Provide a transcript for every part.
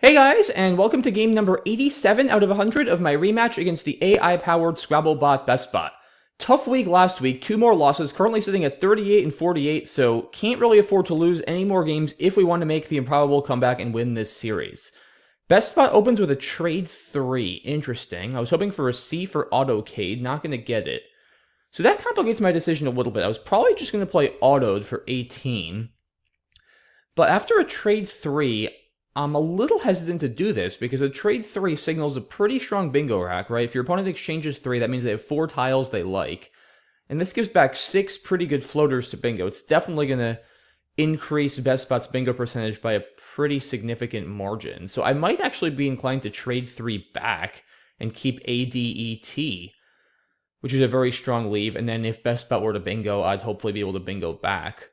Hey guys, and welcome to game number 87 out of 100 of my rematch against the AI-powered Scrabble Bot BestBot. Tough week last week, 2 more losses, currently sitting at 38 and 48, so can't really afford to lose any more games if we want to make the improbable comeback and win this series. BestBot opens with a trade 3. Interesting. I was hoping for a C for autocade, not going to get it. So that complicates my decision a little bit. I was probably just going to play autoed for 18. But after a trade 3, I'm a little hesitant to do this because a trade 3 signals a pretty strong bingo rack, right? If your opponent exchanges 3, that means they have 4 tiles they like. And this gives back 6 pretty good floaters to bingo. It's definitely going to increase BestBot's bingo percentage by a pretty significant margin. So I might actually be inclined to trade 3 back and keep ADET, which is a very strong leave. And then if BestBot were to bingo, I'd hopefully be able to bingo back.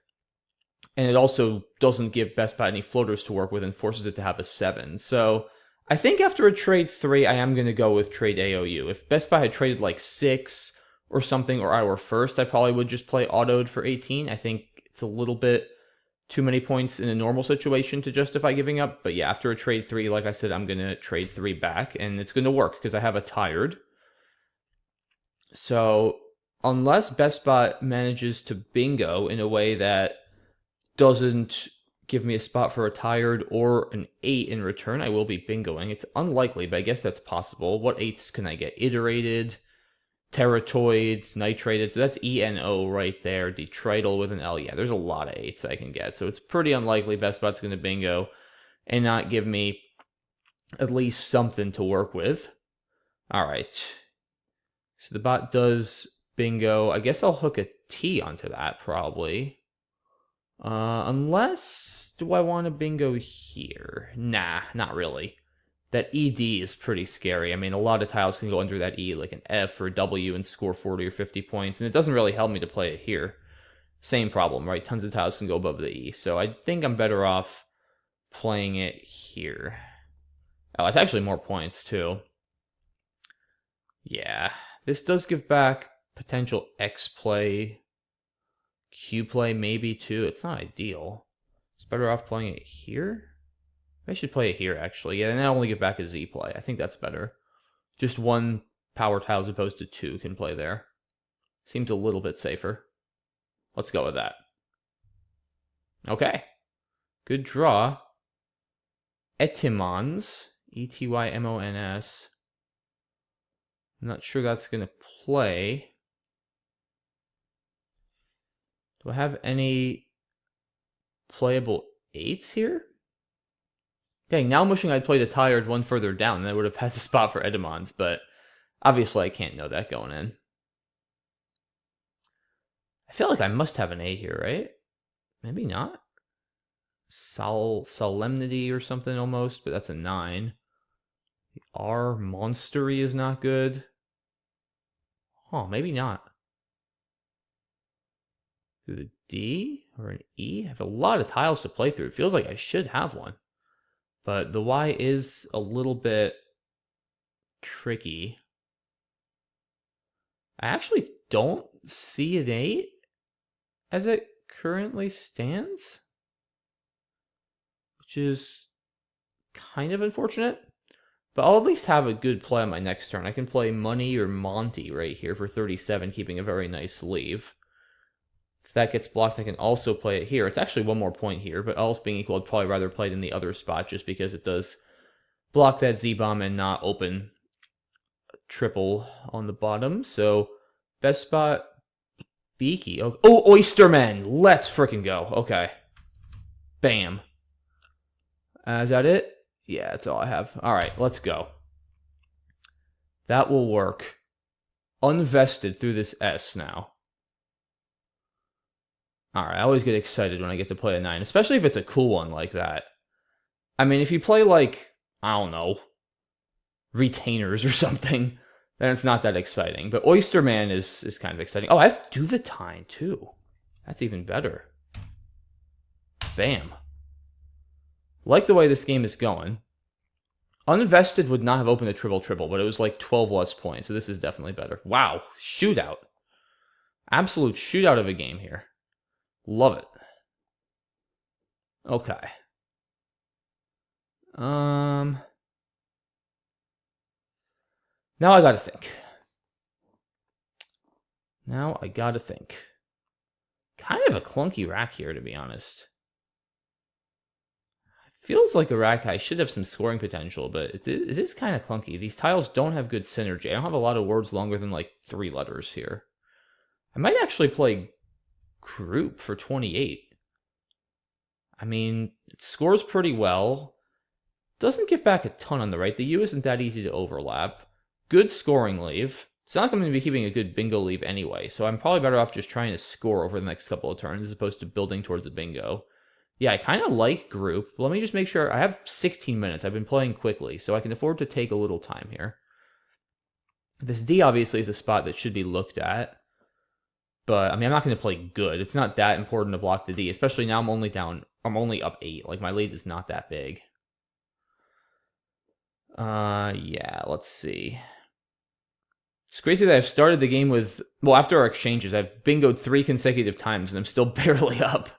And it also doesn't give BestBot any floaters to work with and forces it to have a 7. So I think after a trade 3, I am going to go with trade AOU. If BestBot had traded like 6 or something, or I were first, I probably would just play autoed for 18. I think it's a little bit too many points in a normal situation to justify giving up. But yeah, after a trade 3, like I said, I'm going to trade 3 back. And it's going to work because I have a tired. So unless BestBot manages to bingo in a way that doesn't give me a spot for a tired or an 8 in return, I will be bingoing. It's unlikely, but I guess that's possible. What 8s can I get? Iterated, Terratoid, Nitrated. So that's ENO right there. Detrital with an L. Yeah, there's a lot of 8s I can get. So it's pretty unlikely BestBot's going to bingo and not give me at least something to work with. All right. So the bot does bingo. I guess I'll hook a T onto that probably. Unless, do I want to bingo here? Nah, not really. That ED is pretty scary. I mean, a lot of tiles can go under that E, like an F or a W, and score 40 or 50 points, and it doesn't really help me to play it here. Same problem, right? Tons of tiles can go above the E, so I think I'm better off playing it here. Oh, it's actually more points, too. Yeah, this does give back potential X play. Q play maybe too. It's not ideal. It's better off playing it here. I should play it here actually. Yeah, and I only give back a Z play. I think that's better. Just one power tile as opposed to 2 can play there. Seems a little bit safer. Let's go with that. Okay. Good draw. Etymons. Etymons. I'm not sure that's going to play. Do I have any playable 8s here? Dang, now I'm wishing I'd played a tired one further down, and I would have had the spot for Edemons, but obviously I can't know that going in. I feel like I must have an 8 here, right? Maybe not. Solemnity or something almost, but that's a 9. The R, Monstery is not good. Oh, maybe not. Through the D or an E? I have a lot of tiles to play through. It feels like I should have one. But the Y is a little bit tricky. I actually don't see an 8 as it currently stands, which is kind of unfortunate. But I'll at least have a good play on my next turn. I can play Money or Monty right here for 37, keeping a very nice sleeve. If that gets blocked, I can also play it here. It's actually one more point here, but all else being equal, I'd probably rather play it in the other spot just because it does block that Z-bomb and not open a triple on the bottom. So, BestBot, Beaky. Oh, Oysterman! Let's freaking go. Okay. Bam. Is that it? Yeah, that's all I have. All right, let's go. That will work. Unvested through this S now. All right, I always get excited when I get to play a 9, especially if it's a cool one like that. I mean, if you play like, I don't know, Retainers or something, then it's not that exciting. But Oysterman is kind of exciting. Oh, I have Duvetine too. That's even better. Bam. Like the way this game is going. Unvested would not have opened a triple, but it was like 12 less points, so this is definitely better. Wow, shootout. Absolute shootout of a game here. Love it. Okay. Now I gotta think. Kind of a clunky rack here, to be honest. Feels like a rack I should have some scoring potential, but it is kind of clunky. These tiles don't have good synergy. I don't have a lot of words longer than like 3 letters here. I might actually play group for 28. I mean, it scores pretty well. Doesn't give back a ton on the right. The U isn't that easy to overlap. Good scoring leave. It's not going to be keeping a good bingo leave anyway, so I'm probably better off just trying to score over the next couple of turns as opposed to building towards a bingo. Yeah, I kind of like group. Let me just make sure. I have 16 minutes. I've been playing quickly, so I can afford to take a little time here. This D obviously is a spot that should be looked at. But, I mean, I'm not going to play good. It's not that important to block the D, especially now I'm only up 8. Like, my lead is not that big. Yeah, let's see. It's crazy that I've started the game with, well, after our exchanges, I've bingoed 3 consecutive times, and I'm still barely up.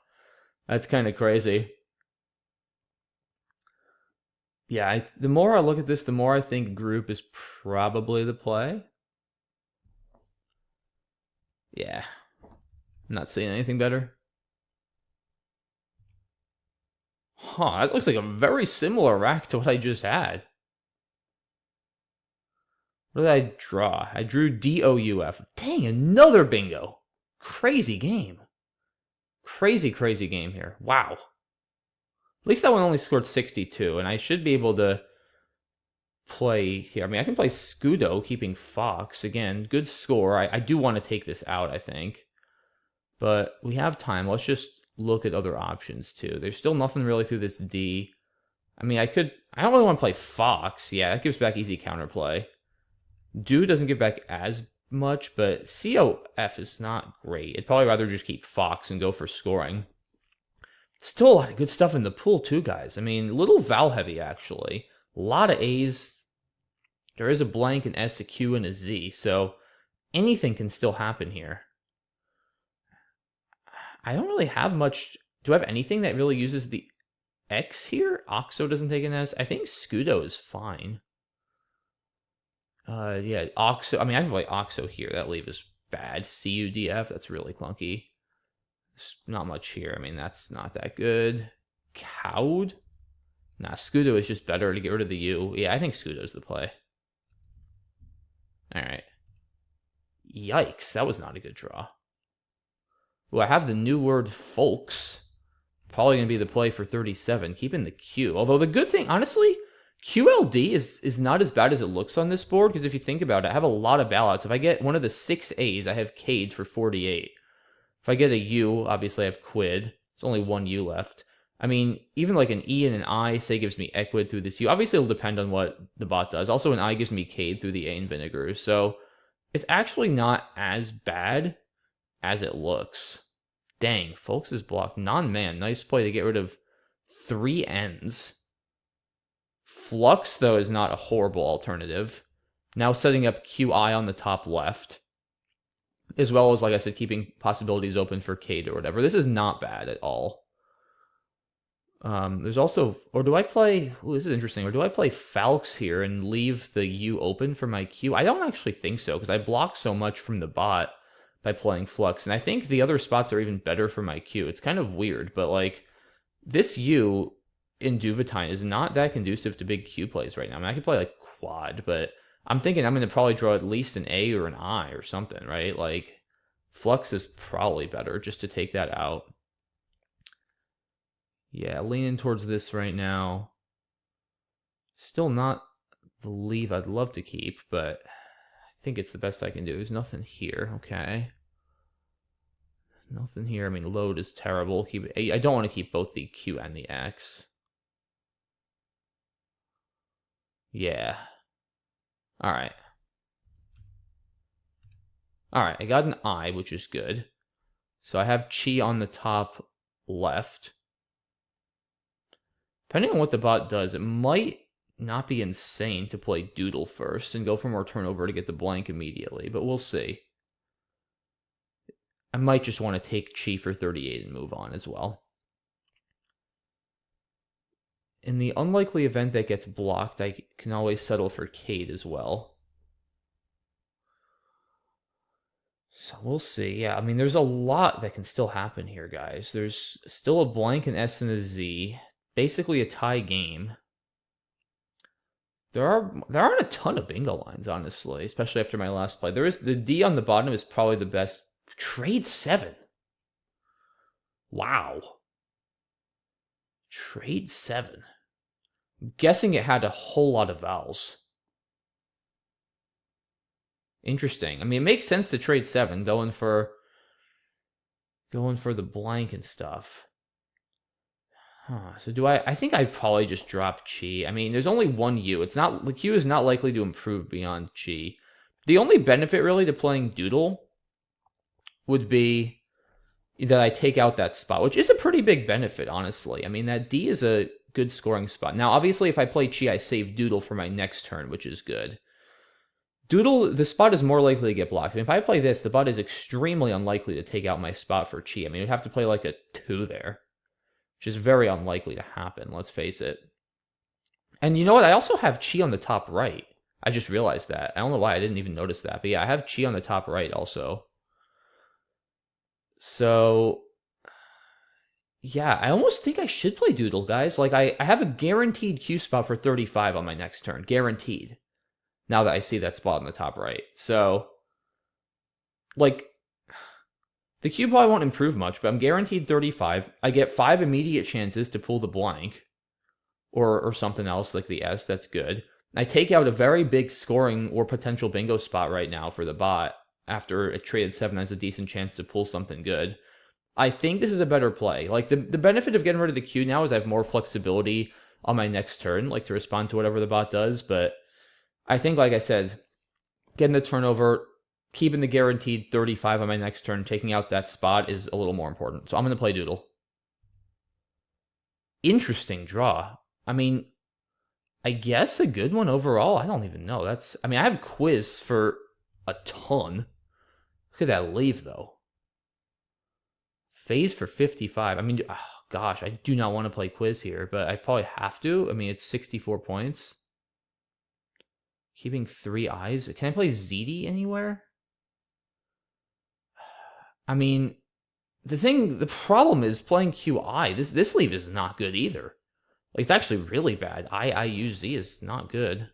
That's kind of crazy. Yeah, the more I look at this, the more I think group is probably the play. Yeah. I'm not seeing anything better. Huh, that looks like a very similar rack to what I just had. What did I draw? I drew DOUF. Dang, another bingo. Crazy game. Crazy game here. Wow. At least that one only scored 62, and I should be able to play here. I mean, I can play Scudo, keeping Fox. Again, good score. I do want to take this out, I think. But we have time. Let's just look at other options, too. There's still nothing really through this D. I mean, I don't really want to play Fox. Yeah, that gives back easy counterplay. Do doesn't give back as much, but COF is not great. I'd probably rather just keep Fox and go for scoring. Still a lot of good stuff in the pool, too, guys. I mean, little Val heavy, actually. A lot of A's. There is a blank, an S, a Q, and a Z, so anything can still happen here. I don't really have much. Do I have anything that really uses the X here? Oxo doesn't take an S. I think Scudo is fine. Yeah, Oxo. I mean, I can play Oxo here. That leave is bad. CUDF, that's really clunky. There's not much here. I mean, that's not that good. Cowed? Nah, Scudo is just better to get rid of the U. Yeah, I think Scudo's the play. Alright. Yikes, that was not a good draw. Well, I have the new word folks. Probably going to be the play for 37, keeping the Q. Although the good thing, honestly, QLD is not as bad as it looks on this board, because if you think about it, I have a lot of bailouts. If I get one of the 6 A's, I have Cade for 48. If I get a U, obviously I have Quid. There's only one U left. I mean, even like an E and an I, say, gives me Equid through this U. Obviously, it'll depend on what the bot does. Also, an I gives me Cade through the A and Vinegar. So, it's actually not as bad as it looks. Dang, folks is blocked. Non-man, nice play to get rid of 3 ends. Flux, though, is not a horrible alternative. Now setting up QI on the top left. As well as, like I said, keeping possibilities open for Cade or whatever. This is not bad at all. There's also... Or do I play... Ooh, this is interesting. Or do I play Falx here and leave the U open for my Q? I don't actually think so, because I block so much from the bot by playing Flux. And I think the other spots are even better for my Q. It's kind of weird, but, like, this U in Duvetine is not that conducive to big Q plays right now. I mean, I could play, like, Quad, but I'm thinking I'm going to probably draw at least an A or an I or something, right? Like, Flux is probably better just to take that out. Yeah, leaning towards this right now. Still not the leave I'd love to keep, but I think it's the best I can do. There's nothing here, okay. Nothing here. I mean, load is terrible. I don't want to keep both the Q and the X. Yeah. Alright. Alright, I got an I, which is good. So I have Chi on the top left. Depending on what the bot does, it might not be insane to play Doodle first and go for more turnover to get the blank immediately, but we'll see. I might just want to take Chi for 38 and move on as well. in the unlikely event that gets blocked, I can always settle for cede as well. So we'll see. Yeah, I mean, there's a lot that can still happen here, guys. There's still a blank, an S, and a Z. Basically a tie game. There aren't a ton of bingo lines, honestly, especially after my last play. There is the D on the bottom is probably the best. Trade 7. Wow. Trade 7. I'm guessing it had a whole lot of vowels. Interesting. I mean, it makes sense to trade 7, going for the blank and stuff. Huh. So do I think I'd probably just drop chi. I mean, there's only one U. It's not the Q is not likely to improve beyond chi. The only benefit really to playing Doodle would be that I take out that spot, which is a pretty big benefit, honestly. I mean, that D is a good scoring spot. Now, obviously, if I play Chi, I save Doodle for my next turn, which is good. Doodle, the spot is more likely to get blocked. I mean, if I play this, the bot is extremely unlikely to take out my spot for Chi. I mean, you'd have to play like a 2 there, which is very unlikely to happen, let's face it. And you know what? I also have Chi on the top right. I just realized that. I don't know why I didn't even notice that. But yeah, I have Chi on the top right also. So, yeah, I almost think I should play Doodle, guys. Like, I have a guaranteed Q spot for 35 on my next turn. Guaranteed. Now that I see that spot on the top right. So, like, the Q probably won't improve much, but I'm guaranteed 35. I get 5 immediate chances to pull the blank. Or something else like the S. That's good. I take out a very big scoring or potential bingo spot right now for the bot after a traded 7 has a decent chance to pull something good. I think this is a better play. Like, the benefit of getting rid of the Q now is I have more flexibility on my next turn, like to respond to whatever the bot does. But I think, like I said, getting the turnover, keeping the guaranteed 35 on my next turn, taking out that spot is a little more important. So I'm going to play Doodle. Interesting draw. I mean, I guess a good one overall. I don't even know. I mean, I have quiz for a ton. Look at that leave, though. Phase for 55. I mean, oh, gosh, I do not want to play quiz here, but I probably have to. I mean, it's 64 points. Keeping 3 eyes. Can I play cede anywhere? I mean, the problem is playing QI. This leave is not good either. Like, it's actually really bad. I use Z is not good.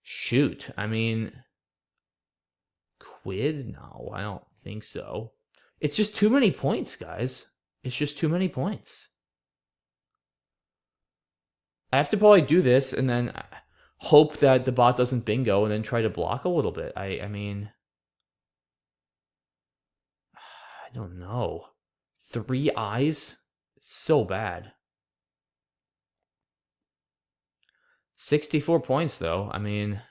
Shoot. I mean, quid? No, I don't think so. It's just too many points, guys. It's just too many points. I have to probably do this and then hope that the bot doesn't bingo and then try to block a little bit. I mean, I don't know. 3 eyes? It's so bad. 64 points, though. I mean,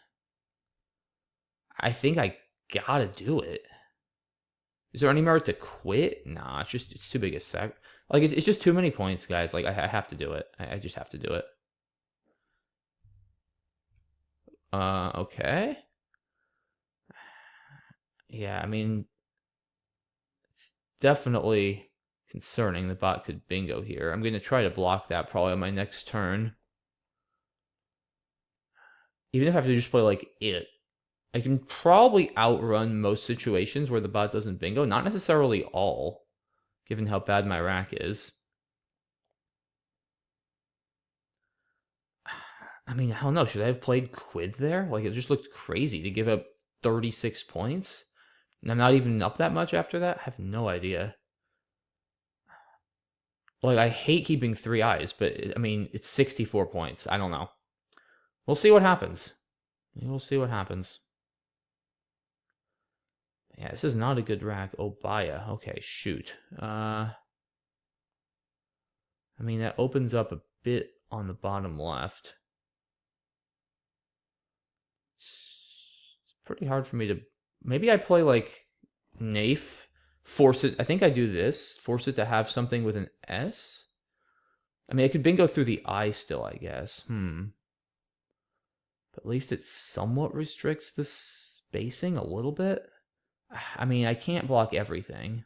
I think I gotta do it. Is there any merit to quit? Nah, it's too big a sack. Like, it's just too many points, guys. Like, I have to do it. I just have to do it. Okay. Yeah, I mean, it's definitely concerning. The bot could bingo here. I'm going to try to block that probably on my next turn. Even if I have to just play, like, it. I can probably outrun most situations where the bot doesn't bingo. Not necessarily all, given how bad my rack is. I mean, I don't know. Should I have played quid there? Like, it just looked crazy to give up 36 points. And I'm not even up that much after that? I have no idea. Like, I hate keeping 3 eyes, but, I mean, it's 64 points. I don't know. We'll see what happens. We'll see what happens. Yeah, this is not a good rack. Obaya. Okay, shoot. I mean, that opens up a bit on the bottom left. It's pretty hard for me to... Maybe I play, like, Nafe. Force it... I think I do this. Force it to have something with an S. I mean, I could bingo through the I still, I guess. But at least it somewhat restricts the spacing a little bit. I mean, I can't block everything.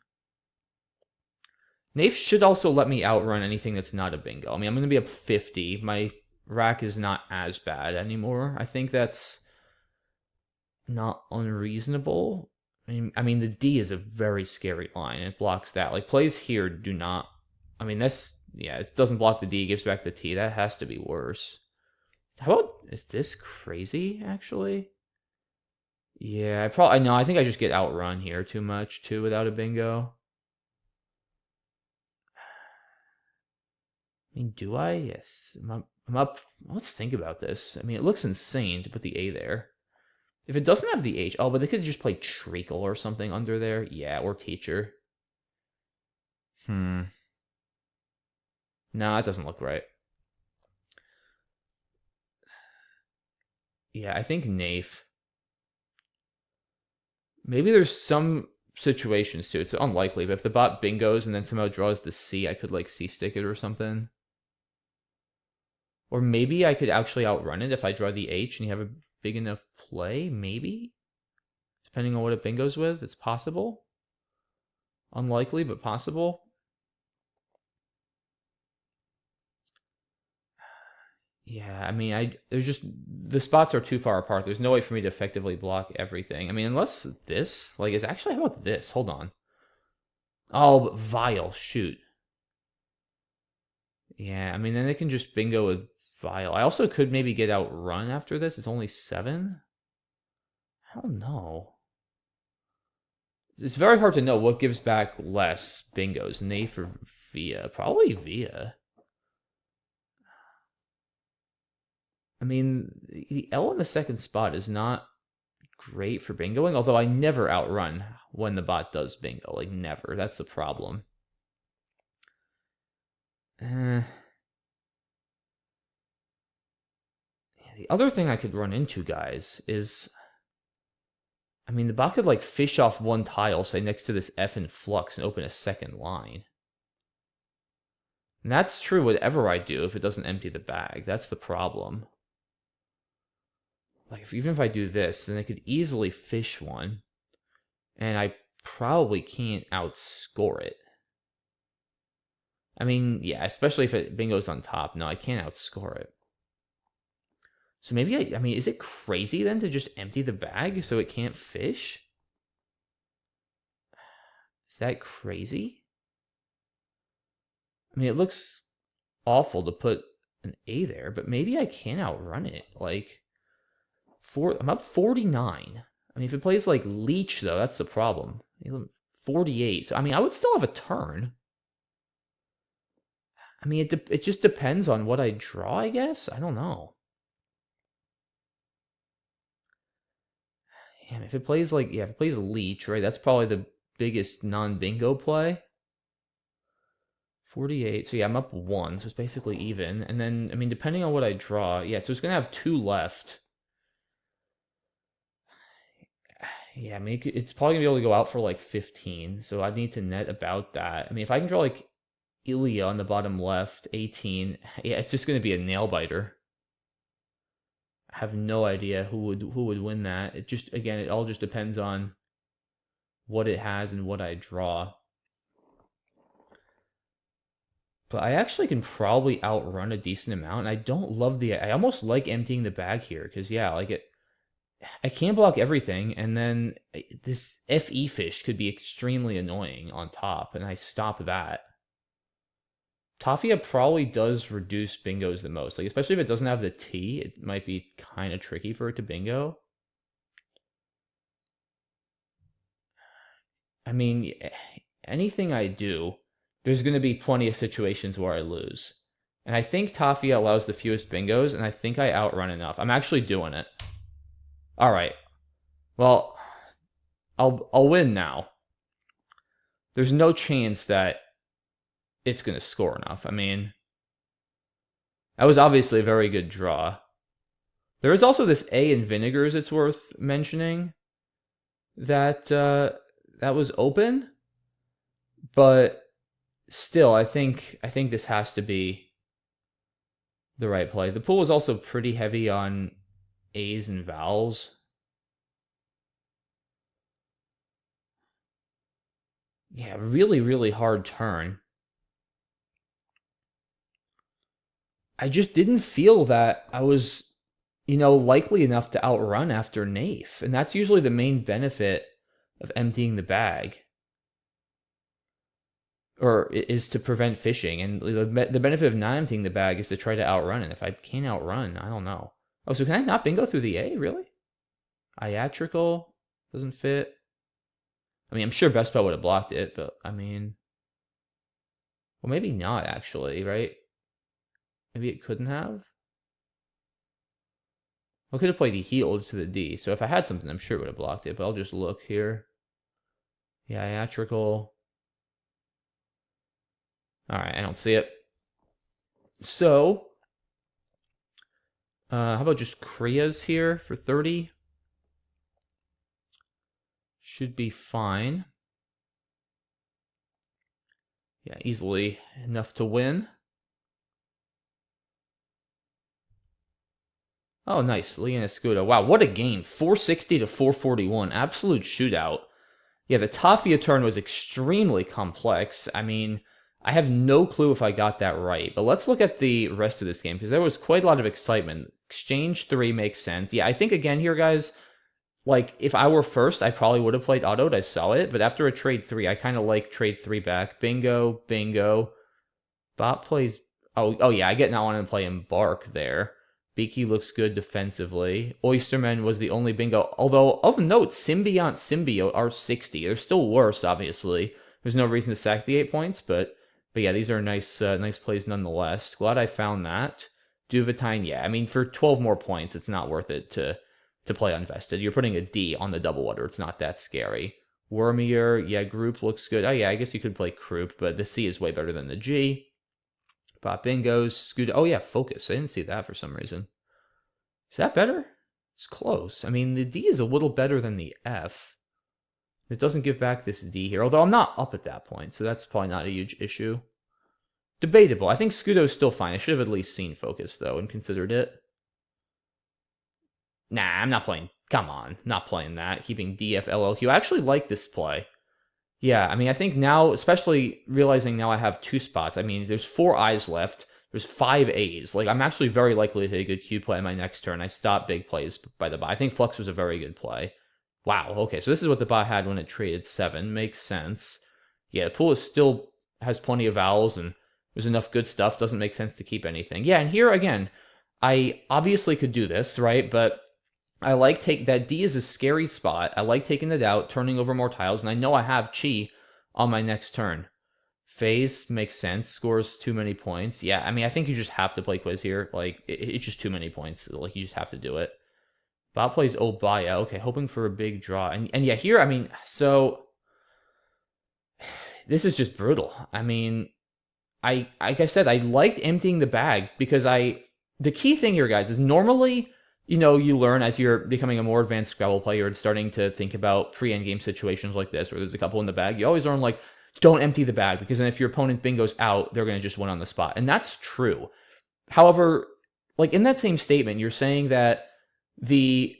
Nafe should also let me outrun anything that's not a bingo. I mean, I'm going to be up 50. My rack is not as bad anymore. I think that's not unreasonable. I mean, the D is a very scary line. It blocks that. Like, plays here do not. I mean, that's. Yeah, it doesn't block the D, it gives back the T. That has to be worse. How about. Is this crazy, actually? Yeah, I know. I think I just get outrun here too much, too, without a bingo. I mean, do I? Yes. I'm up. Let's think about this. I mean, it looks insane to put the A there. If it doesn't have the H, oh, but they could just play treacle or something under there. Yeah, or teacher. Hmm. No, it doesn't look right. Yeah, I think Nafe. Maybe there's some situations too. It's unlikely, but if the bot bingos and then somehow draws the C, I could like C stick it or something. Or maybe I could actually outrun it if I draw the H and you have a big enough play. Maybe, depending on what it bingos with, it's possible. Unlikely, but possible. Yeah, I mean, there's just the spots are too far apart. There's no way for me to effectively block everything. I mean, unless this, like, is actually how about this? Hold on. Oh, Vile, shoot. Yeah, I mean, then they can just bingo with Vile. I also could maybe get outrun after this. It's only 7. I don't know. It's very hard to know what gives back less bingos, Nafe or Via. Probably Via. I mean, the L in the second spot is not great for bingoing, although I never outrun when the bot does bingo. Like, never. That's the problem. The other thing I could run into, guys, is. I mean, the bot could, like, fish off one tile, say, next to this F in flux, and open a second line. And that's true whatever I do if it doesn't empty the bag. That's the problem. Like, even if I do this, then I could easily fish one. And I probably can't outscore it. I mean, yeah, especially if it bingo's on top. No, I can't outscore it. So maybe I mean, is it crazy then to just empty the bag so it can't fish? Is that crazy? I mean, it looks awful to put an A there, but maybe I can outrun it. Like, I'm up 49. I mean, if it plays like Leech, though, that's the problem. 48. So, I mean, I would still have a turn. I mean, it just depends on what I draw, I guess. I don't know. Damn, if it plays like, yeah, if it plays Leech, right, that's probably the biggest non-bingo play. 48. So yeah, I'm up 1, so it's basically even. And then, I mean, depending on what I draw, yeah, so it's going to have 2 left. Yeah, I mean, it's probably going to be able to go out for like 15, so I need to net about that. I mean, if I can draw like Ilya on the bottom left, 18, yeah, it's just going to be a nail biter. I have no idea who would win that. It just, again, it all just depends on what it has and what I draw. But I actually can probably outrun a decent amount. And I don't love I almost like emptying the bag here because yeah, like I can't block everything, and then this FE fish could be extremely annoying on top, and I stop that. Tafia probably does reduce bingos the most, like especially if it doesn't have the T, it might be kind of tricky for it to bingo. I mean, anything I do, there's going to be plenty of situations where I lose. And I think Tafia allows the fewest bingos, and I think I outrun enough. I'm actually doing it. All right. Well, I'll win now. There's no chance that it's going to score enough. I mean, that was obviously a very good draw. There is also this A in vinegars. It's worth mentioning that that was open, but still, I think this has to be the right play. The pool is also pretty heavy on A's and vowels. Yeah, really, really hard turn. I just didn't feel that I was, likely enough to outrun after Nafe. And that's usually the main benefit of emptying the bag, or is to prevent fishing. And the benefit of not emptying the bag is to try to outrun. And if I can't outrun, I don't know. Oh, so can I not bingo through the A, really? Iatrical doesn't fit. I mean, I'm sure BestBot would have blocked it, but I mean, well, maybe not actually, right? Maybe it couldn't have. I could have played he healed to the D, so if I had something, I'm sure it would have blocked it, but I'll just look here. Yeah, iatrical. Alright, I don't see it. So, how about just Kriya's here for 30? Should be fine. Yeah, easily enough to win. Oh, nice. Leon Escudo. Wow, what a game. 460 to 441. Absolute shootout. Yeah, the Tafia turn was extremely complex. I mean, I have no clue if I got that right. But let's look at the rest of this game, because there was quite a lot of excitement. Exchange 3 makes sense. Yeah, I think, again, here, guys, like, if I were first, I probably would have played autoed. I saw it. But after a trade 3, I kind of like trade 3 back. Bingo, bingo. Bot plays... Oh, yeah, I get not wanting to play Embark there. Beaky looks good defensively. Oysterman was the only bingo. Although, of note, Symbiont, Symbiote are 60. They're still worse, obviously. There's no reason to sack the 8 points, but yeah, these are nice nice plays nonetheless. Glad I found that. Duvatine, yeah. I mean, for 12 more points, it's not worth it to play unvested. You're putting a D on the double order. It's not that scary. Wormier, yeah, Group looks good. Oh, yeah, I guess you could play Croup, but the C is way better than the G. Bot bingos, Scoot. Oh, yeah, Focus. I didn't see that for some reason. Is that better? It's close. I mean, the D is a little better than the F. It doesn't give back this D here, although I'm not up at that point, so that's probably not a huge issue. Debatable. I think Scudo's still fine. I should have at least seen Focus, though, and considered it. Nah, I'm not playing. Come on. Not playing that. Keeping DFLLQ. I actually like this play. Yeah, I mean, I think now, especially realizing now I have 2 spots, I mean, there's 4 I's left. There's 5 A's. Like, I'm actually very likely to take a good Q play in my next turn. I stop big plays by the bot. I think Flux was a very good play. Wow, okay, so this is what the bot had when it traded 7. Makes sense. Yeah, the pool is still has plenty of vowels, and there's enough good stuff. Doesn't make sense to keep anything. Yeah, and here, again, I obviously could do this, right? But I like that D is a scary spot. I like taking it out, turning over more tiles, and I know I have Chi on my next turn. Phase makes sense. Scores too many points. Yeah, I mean, I think you just have to play Quiz here. Like, it's just too many points. Like, you just have to do it. Bot plays Obaya. Okay, hoping for a big draw. And yeah, here, I mean, so... This is just brutal. I mean, like I said, I liked emptying the bag because the key thing here, guys, is normally... you learn as you're becoming a more advanced Scrabble player and starting to think about pre-endgame situations like this, where there's a couple in the bag. You always learn, like, don't empty the bag, because then if your opponent bingoes out, they're going to just win on the spot. And that's true. However, like, in that same statement, you're saying that the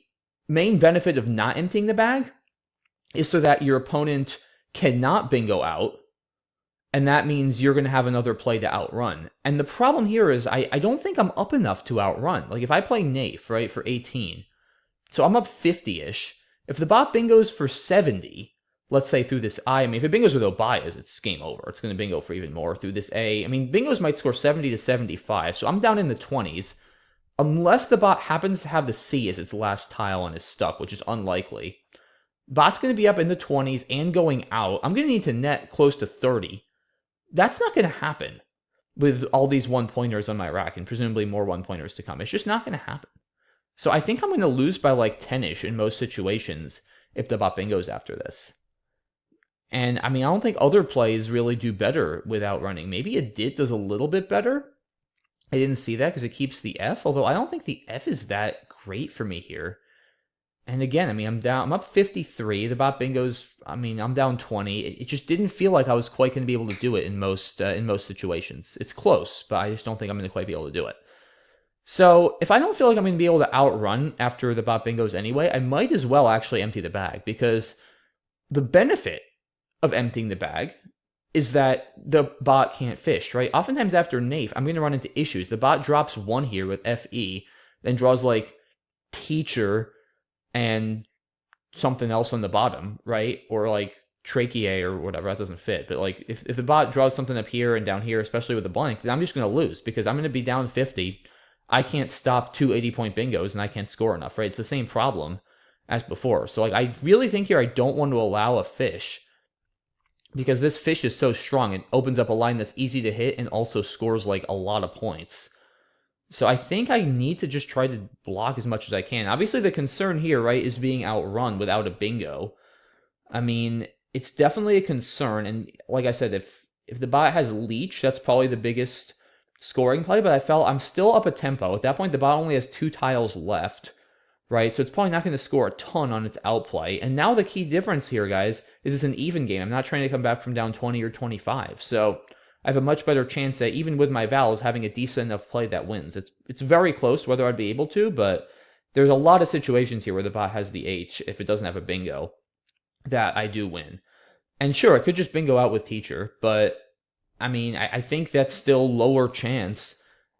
main benefit of not emptying the bag is so that your opponent cannot bingo out, and that means you're going to have another play to outrun. And the problem here is I don't think I'm up enough to outrun. Like, if I play Nafe, right, for 18, so I'm up 50-ish. If the bot bingos for 70, let's say through this I mean, if it bingos with Obayas, it's game over. It's going to bingo for even more through this A. I mean, bingos might score 70 to 75, so I'm down in the 20s. Unless the bot happens to have the C as its last tile and is stuck, which is unlikely. Bot's going to be up in the 20s and going out. I'm going to need to net close to 30. That's not going to happen with all these one-pointers on my rack, and presumably more one-pointers to come. It's just not going to happen. So I think I'm going to lose by like 10-ish in most situations if the bot bingos after this. And I mean, I don't think other plays really do better without running. Maybe a DIT does a little bit better. I didn't see that because it keeps the F, although I don't think the F is that great for me here. And again, I mean, I'm up 53. The bot bingos, I mean, I'm down 20. It just didn't feel like I was quite going to be able to do it in most situations. It's close, but I just don't think I'm going to quite be able to do it. So if I don't feel like I'm going to be able to outrun after the bot bingos anyway, I might as well actually empty the bag, because the benefit of emptying the bag is that the bot can't fish, right? Oftentimes after Nafe, I'm going to run into issues. The bot drops 1 here with FE, then draws like teacher and something else on the bottom, right? Or like trachea or whatever, that doesn't fit. But like if the bot draws something up here and down here, especially with a blank, then I'm just going to lose because I'm going to be down 50. I can't stop 2 80-point bingos and I can't score enough, right? It's the same problem as before. So like I really think here I don't want to allow a fish because this fish is so strong. It opens up a line that's easy to hit and also scores like a lot of points. So I think I need to just try to block as much as I can. Obviously, the concern here, right, is being outrun without a bingo. I mean, it's definitely a concern. And like I said, if the bot has leech, that's probably the biggest scoring play. But I felt I'm still up a tempo. At that point, the bot only has 2 tiles left, right? So it's probably not going to score a ton on its outplay. And now the key difference here, guys, is it's an even game. I'm not trying to come back from down 20 or 25. So I have a much better chance that even with my vowels, having a decent enough play that wins. It's very close whether I'd be able to, but there's a lot of situations here where the bot has the H if it doesn't have a bingo that I do win. And sure, I could just bingo out with teacher, but I mean, I think that's still lower chance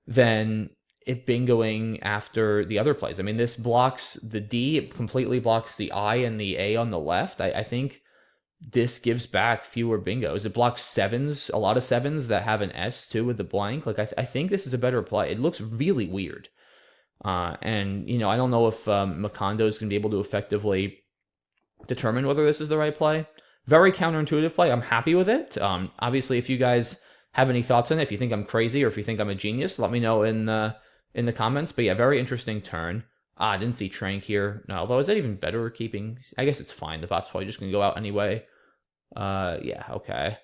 than it bingoing after the other plays. I mean, this blocks the D, it completely blocks the I and the A on the left. I think this gives back fewer bingos. It blocks sevens, a lot of sevens that have an S too with the blank. Like I think this is a better play. It looks really weird. And you know, I don't know if Macondo is going to be able to effectively determine whether this is the right play. Very counterintuitive play. I'm happy with it. Obviously, if you guys have any thoughts on it, if you think I'm crazy or if you think I'm a genius, let me know in the comments. But yeah, very interesting turn. I didn't see Trank here. No, although is that even better keeping? I guess it's fine. The bot's probably just gonna go out anyway. Yeah, okay.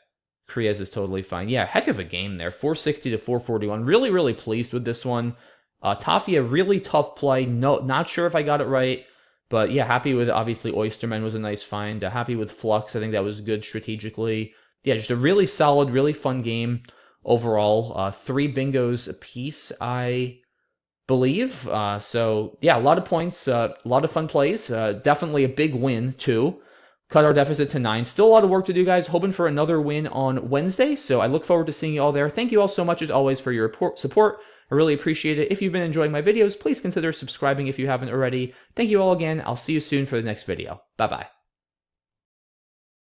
Kriez is totally fine. Yeah, heck of a game there. 460 to 441. Really, really pleased with this one. Tafia, really tough play. No, not sure if I got it right. But yeah, happy with, obviously, Oysterman was a nice find. Happy with Flux. I think that was good strategically. Yeah, just a really solid, really fun game overall. 3 bingos apiece, I believe. So yeah, a lot of points, a lot of fun plays. Definitely a big win, too. Cut our deficit to 9. Still a lot of work to do, guys. Hoping for another win on Wednesday. So I look forward to seeing you all there. Thank you all so much, as always, for your support. I really appreciate it. If you've been enjoying my videos, please consider subscribing if you haven't already. Thank you all again. I'll see you soon for the next video. Bye-bye.